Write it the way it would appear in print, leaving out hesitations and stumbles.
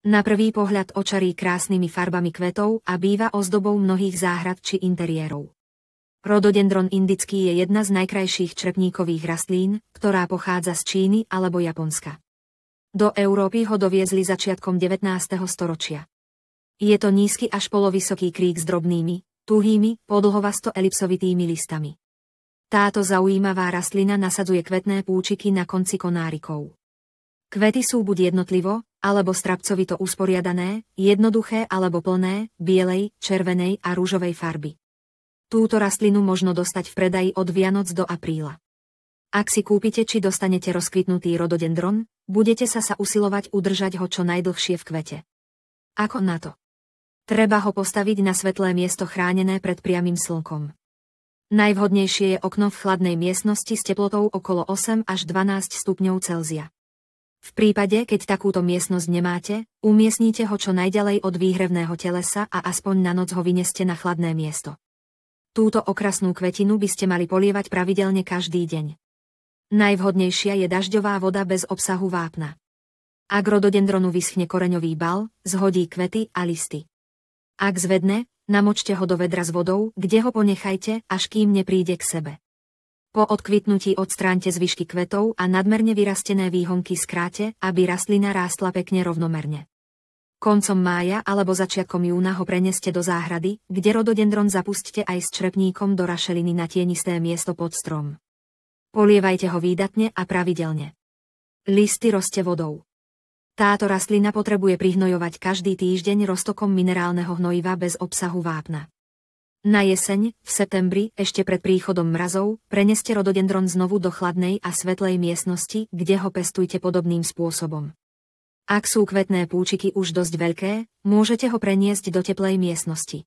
Na prvý pohľad očarí krásnymi farbami kvetov a býva ozdobou mnohých záhrad či interiérov. Rododendron indický je jedna z najkrajších črepníkových rastlín, ktorá pochádza z Číny alebo Japonska. Do Európy ho doviezli začiatkom 19. storočia. Je to nízky až polovysoký krík s drobnými, tuhými, podlhovasto elipsovitými listami. Táto zaujímavá rastlina nasadzuje kvetné púčiky na konci konárikov. Kvety sú buď jednotlivo, alebo strapcovito usporiadané, jednoduché alebo plné, bielej, červenej a ružovej farby. Túto rastlinu možno dostať v predaji od Vianoc do apríla. Ak si kúpite či dostanete rozkvitnutý rododendron, budete sa usilovať udržať ho čo najdlhšie v kvete. Ako na to? Treba ho postaviť na svetlé miesto chránené pred priamym slnkom. Najvhodnejšie je okno v chladnej miestnosti s teplotou okolo 8 až 12 stupňov Celzia. V prípade, keď takúto miestnosť nemáte, umiestnite ho čo najďalej od výhrevného telesa a aspoň na noc ho vyneste na chladné miesto. Túto okrasnú kvetinu by ste mali polievať pravidelne každý deň. Najvhodnejšia je dažďová voda bez obsahu vápna. Ak rododendronu vyschne koreňový bal, zhodí kvety a listy. Ak zvedne, namočte ho do vedra s vodou, kde ho ponechajte, až kým nepríde k sebe. Po odkvitnutí odstráňte zvyšky kvetov a nadmerne vyrastené výhonky skráte, aby rastlina rástla pekne rovnomerne. Koncom mája alebo začiatkom júna ho preneste do záhrady, kde rododendron zapusťte aj s črepníkom do rašeliny na tienisté miesto pod strom. Polievajte ho výdatne a pravidelne. Listy roste vodou. Táto rastlina potrebuje prihnojovať každý týždeň roztokom minerálneho hnojiva bez obsahu vápna. Na jeseň, v septembri, ešte pred príchodom mrazov, preneste rododendron znovu do chladnej a svetlej miestnosti, kde ho pestujte podobným spôsobom. Ak sú kvetné púčiky už dosť veľké, môžete ho preniesť do teplej miestnosti.